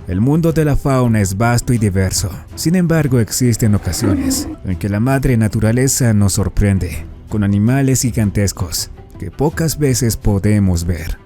El mundo de la fauna es vasto y diverso. Sin embargo, existen ocasiones en que la madre naturaleza nos sorprende con animales gigantescos que pocas veces podemos ver.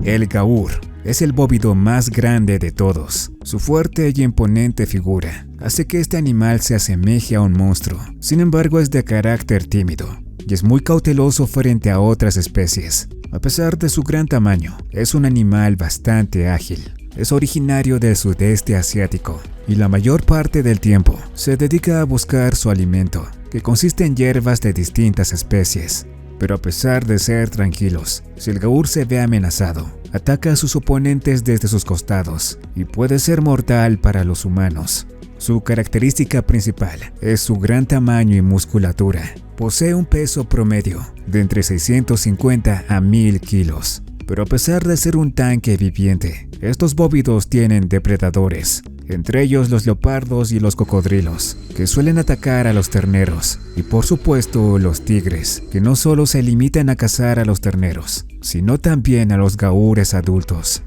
El gaur es el bóvido más grande de todos. Su fuerte y imponente figura hace que este animal se asemeje a un monstruo. Sin embargo, es de carácter tímido y es muy cauteloso frente a otras especies. A pesar de su gran tamaño, es un animal bastante ágil. Es originario del sudeste asiático y la mayor parte del tiempo se dedica a buscar su alimento, que consiste en hierbas de distintas especies. Pero a pesar de ser tranquilos, si el gaur se ve amenazado, ataca a sus oponentes desde sus costados y puede ser mortal para los humanos. Su característica principal es su gran tamaño y musculatura. Posee un peso promedio de entre 650 a 1000 kilos. Pero a pesar de ser un tanque viviente, estos bóvidos tienen depredadores, entre ellos los leopardos y los cocodrilos, que suelen atacar a los terneros, y por supuesto los tigres, que no solo se limitan a cazar a los terneros, sino también a los gaures adultos.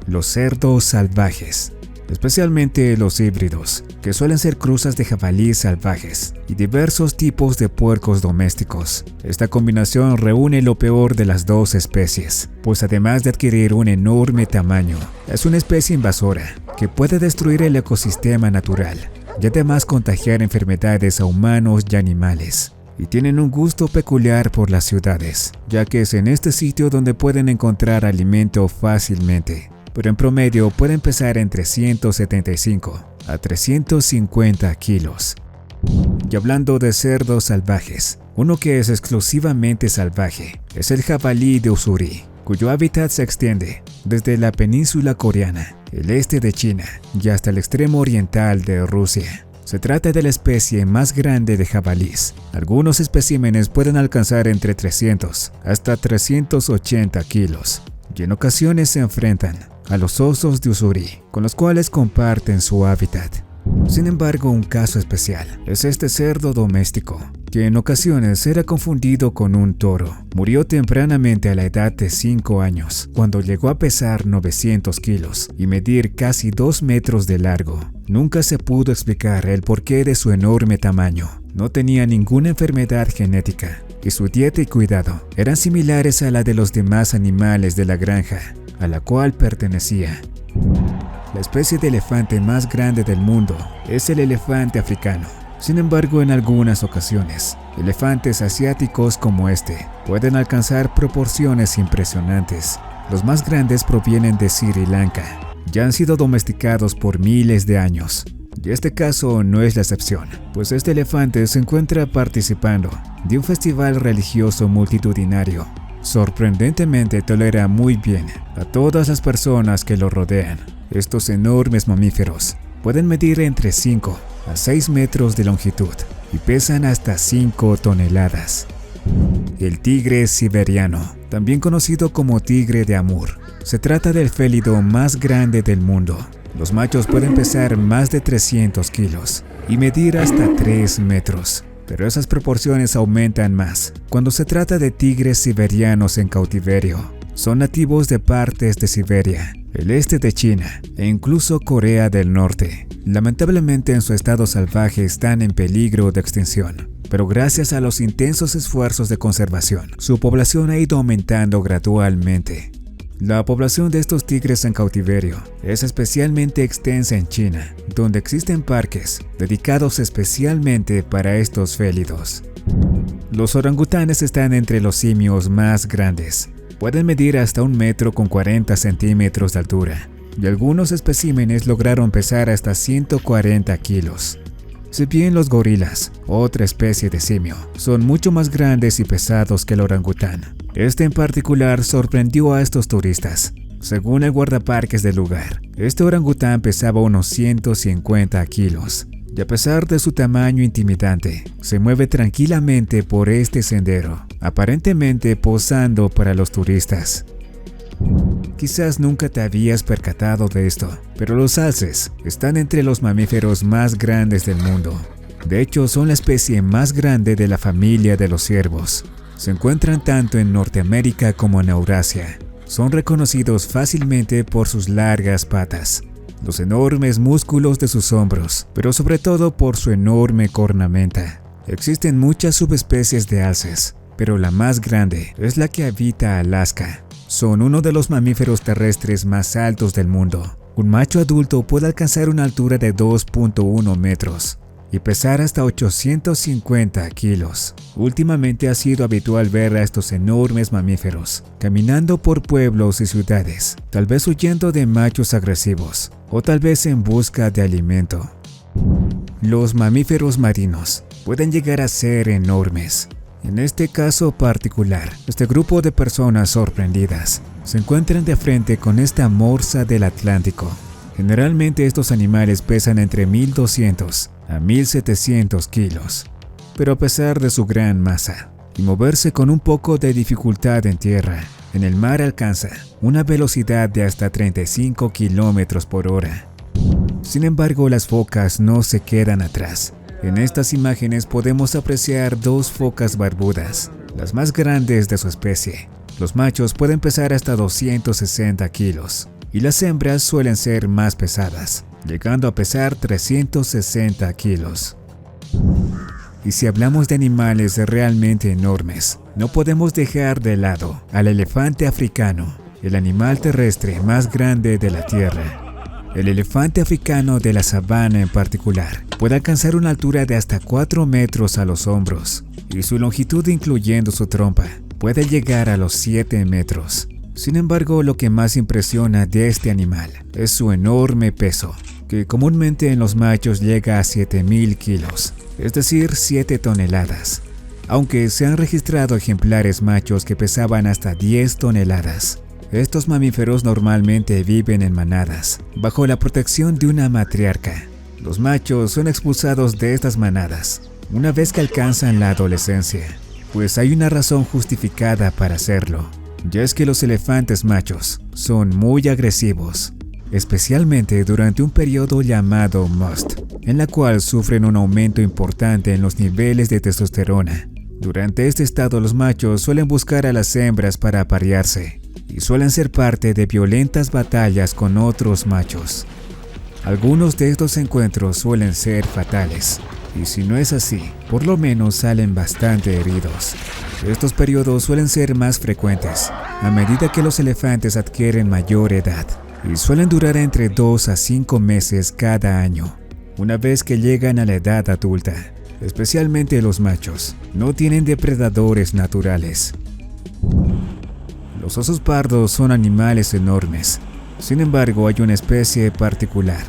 Los cerdos salvajes, especialmente los híbridos, que suelen ser cruzas de jabalíes salvajes y diversos tipos de puercos domésticos. Esta combinación reúne lo peor de las dos especies, pues además de adquirir un enorme tamaño, es una especie invasora que puede destruir el ecosistema natural y además contagiar enfermedades a humanos y animales. Y tienen un gusto peculiar por las ciudades, ya que es en este sitio donde pueden encontrar alimento fácilmente. Pero en promedio pueden pesar entre 175 a 350 kilos. Y hablando de cerdos salvajes, uno que es exclusivamente salvaje es el jabalí de Ussuri, cuyo hábitat se extiende desde la península coreana, el este de China y hasta el extremo oriental de Rusia. Se trata de la especie más grande de jabalís. Algunos especímenes pueden alcanzar entre 300 hasta 380 kilos y en ocasiones se enfrentan a los osos de Ussuri, con los cuales comparten su hábitat. Sin embargo, un caso especial es este cerdo doméstico, que en ocasiones era confundido con un toro. Murió tempranamente a la edad de 5 años, cuando llegó a pesar 900 kilos y medir casi 2 metros de largo. Nunca se pudo explicar el porqué de su enorme tamaño. No tenía ninguna enfermedad genética y su dieta y cuidado eran similares a la de los demás animales de la granja a la cual pertenecía. La especie de elefante más grande del mundo es el elefante africano. Sin embargo, en algunas ocasiones, elefantes asiáticos como este pueden alcanzar proporciones impresionantes. Los más grandes provienen de Sri Lanka y han sido domesticados por miles de años. Y este caso no es la excepción, pues este elefante se encuentra participando de un festival religioso multitudinario. Sorprendentemente tolera muy bien a todas las personas que lo rodean. Estos enormes mamíferos pueden medir entre 5 a 6 metros de longitud y pesan hasta 5 toneladas. El tigre siberiano, también conocido como tigre de Amur, se trata del félido más grande del mundo. Los machos pueden pesar más de 300 kilos y medir hasta 3 metros. Pero esas proporciones aumentan más cuando se trata de tigres siberianos en cautiverio. Son nativos de partes de Siberia, el este de China e incluso Corea del Norte. Lamentablemente en su estado salvaje están en peligro de extinción, pero gracias a los intensos esfuerzos de conservación, su población ha ido aumentando gradualmente. La población de estos tigres en cautiverio es especialmente extensa en China, donde existen parques dedicados especialmente para estos félidos. Los orangutanes están entre los simios más grandes. Pueden medir hasta 1 metro con 40 centímetros de altura, y algunos especímenes lograron pesar hasta 140 kilos. Si bien los gorilas, otra especie de simio, son mucho más grandes y pesados que el orangután, este en particular sorprendió a estos turistas. Según el guardaparques del lugar, este orangután pesaba unos 150 kilos, y a pesar de su tamaño intimidante, se mueve tranquilamente por este sendero, aparentemente posando para los turistas. Quizás nunca te habías percatado de esto, pero los alces están entre los mamíferos más grandes del mundo. De hecho, son la especie más grande de la familia de los ciervos. Se encuentran tanto en Norteamérica como en Eurasia. son reconocidos fácilmente por sus largas patas, los enormes músculos de sus hombros, pero sobre todo por su enorme cornamenta. Existen muchas subespecies de alces, pero la más grande es la que habita Alaska. Son uno de los mamíferos terrestres más altos del mundo. Un macho adulto puede alcanzar una altura de 2.1 metros y pesar hasta 850 kilos. Últimamente ha sido habitual ver a estos enormes mamíferos caminando por pueblos y ciudades, tal vez huyendo de machos agresivos o tal vez en busca de alimento. Los mamíferos marinos pueden llegar a ser enormes. En este caso particular, este grupo de personas sorprendidas se encuentran de frente con esta morsa del Atlántico. Generalmente estos animales pesan entre 1.200 a 1.700 kilos, pero a pesar de su gran masa y moverse con un poco de dificultad en tierra, en el mar alcanza una velocidad de hasta 35 kilómetros por hora. Sin embargo, las focas no se quedan atrás. En estas imágenes podemos apreciar dos focas barbudas, las más grandes de su especie. Los machos pueden pesar hasta 260 kilos y las hembras suelen ser más pesadas, llegando a pesar 360 kilos. Y si hablamos de animales realmente enormes, no podemos dejar de lado al elefante africano, el animal terrestre más grande de la Tierra. El elefante africano de la sabana en particular puede alcanzar una altura de hasta 4 metros a los hombros y su longitud, incluyendo su trompa, puede llegar a los 7 metros. Sin embargo, lo que más impresiona de este animal es su enorme peso, que comúnmente en los machos llega a 7.000 kilos, es decir, 7 toneladas, aunque se han registrado ejemplares machos que pesaban hasta 10 toneladas. Estos mamíferos normalmente viven en manadas, bajo la protección de una matriarca. Los machos son expulsados de estas manadas una vez que alcanzan la adolescencia, pues hay una razón justificada para hacerlo, ya es que los elefantes machos son muy agresivos, especialmente durante un periodo llamado must, en la cual sufren un aumento importante en los niveles de testosterona. Durante este estado, los machos suelen buscar a las hembras para aparearse y suelen ser parte de violentas batallas con otros machos. Algunos de estos encuentros suelen ser fatales, y si no es así, por lo menos salen bastante heridos. Estos periodos suelen ser más frecuentes a medida que los elefantes adquieren mayor edad, y suelen durar entre 2 a 5 meses cada año. Una vez que llegan a la edad adulta, especialmente los machos, no tienen depredadores naturales. Los osos pardos son animales enormes. Sin embargo, hay una especie particular,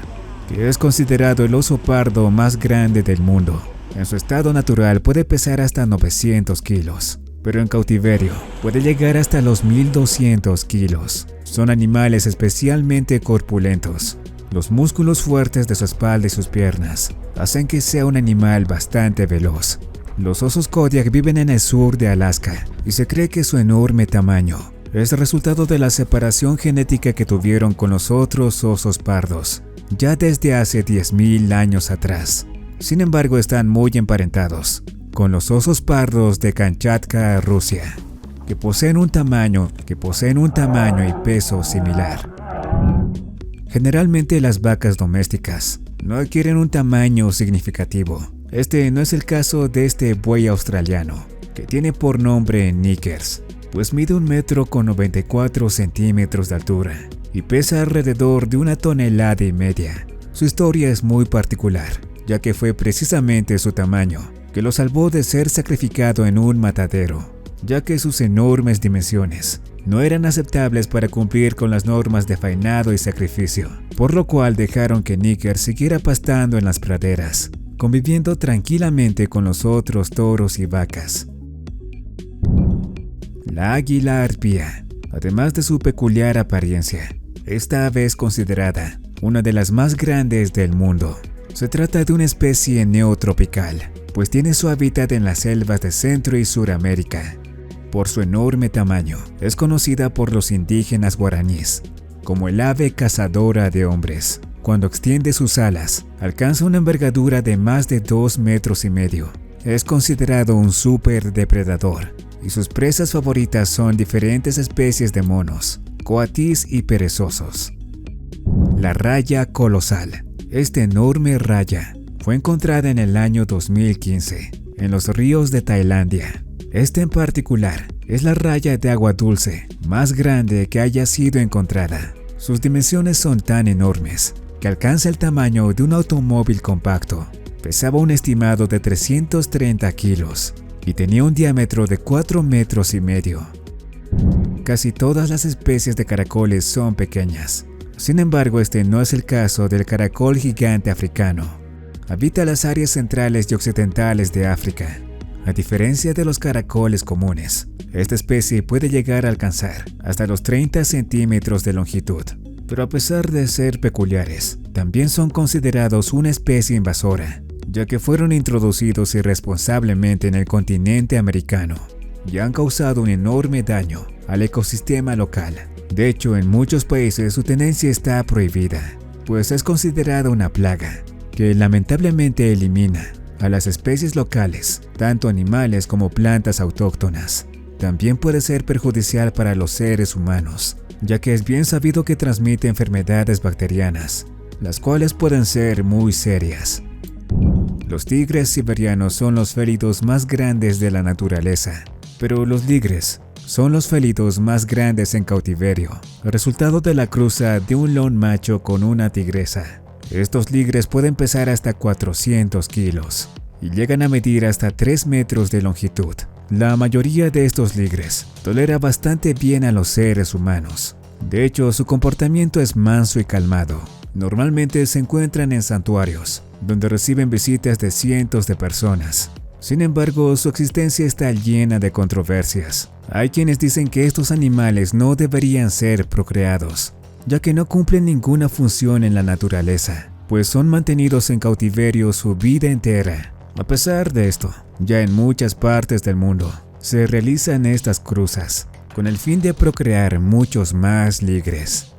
que es considerado el oso pardo más grande del mundo. En su estado natural puede pesar hasta 900 kilos, pero en cautiverio puede llegar hasta los 1.200 kilos. Son animales especialmente corpulentos. Los músculos fuertes de su espalda y sus piernas hacen que sea un animal bastante veloz. Los osos Kodiak viven en el sur de Alaska y se cree que su enorme tamaño es resultado de la separación genética que tuvieron con los otros osos pardos, ya desde hace 10.000 años atrás. Sin embargo, están muy emparentados con los osos pardos de Kamchatka, Rusia, que poseen un tamaño y peso similar. Generalmente las vacas domésticas no adquieren un tamaño significativo. Este no es el caso de este buey australiano, que tiene por nombre Knickers, pues mide 1,94 metros de altura y pesa alrededor de 1,5 toneladas. Su historia es muy particular, ya que fue precisamente su tamaño que lo salvó de ser sacrificado en un matadero, ya que sus enormes dimensiones no eran aceptables para cumplir con las normas de faenado y sacrificio, por lo cual dejaron que Knickers siguiera pastando en las praderas, conviviendo tranquilamente con los otros toros y vacas. La águila arpía, además de su peculiar apariencia, esta ave es considerada una de las más grandes del mundo. Se trata de una especie neotropical, pues tiene su hábitat en las selvas de Centro y Suramérica. Por su enorme tamaño, es conocida por los indígenas guaraníes como el ave cazadora de hombres. Cuando extiende sus alas, alcanza una envergadura de más de 2,5 metros. Es considerado un superdepredador y sus presas favoritas son diferentes especies de monos, coatís y perezosos. La raya colosal. Esta enorme raya fue encontrada en el año 2015 en los ríos de Tailandia. Esta en particular es la raya de agua dulce más grande que haya sido encontrada. Sus dimensiones son tan enormes que alcanza el tamaño de un automóvil compacto. Pesaba un estimado de 330 kilos y tenía un diámetro de 4,5 metros. Casi todas las especies de caracoles son pequeñas. Sin embargo, este no es el caso del caracol gigante africano. Habita las áreas centrales y occidentales de África. A diferencia de los caracoles comunes, esta especie puede llegar a alcanzar hasta los 30 centímetros de longitud. Pero a pesar de ser peculiares, también son considerados una especie invasora, ya que fueron introducidos irresponsablemente en el continente americano y han causado un enorme daño al ecosistema local. De hecho, en muchos países su tenencia está prohibida, pues es considerada una plaga que lamentablemente elimina a las especies locales, tanto animales como plantas autóctonas. También puede ser perjudicial para los seres humanos, ya que es bien sabido que transmite enfermedades bacterianas, las cuales pueden ser muy serias. Los tigres siberianos son los félidos más grandes de la naturaleza, pero los ligres son los félidos más grandes en cautiverio, resultado de la cruza de un león macho con una tigresa. Estos ligres pueden pesar hasta 400 kilos y llegan a medir hasta 3 metros de longitud. La mayoría de estos ligres tolera bastante bien a los seres humanos. De hecho, su comportamiento es manso y calmado. Normalmente se encuentran en santuarios, donde reciben visitas de cientos de personas. Sin embargo, su existencia está llena de controversias. Hay quienes dicen que estos animales no deberían ser procreados, ya que no cumplen ninguna función en la naturaleza, pues son mantenidos en cautiverio su vida entera. A pesar de esto, ya en muchas partes del mundo se realizan estas cruzas, con el fin de procrear muchos más ligres.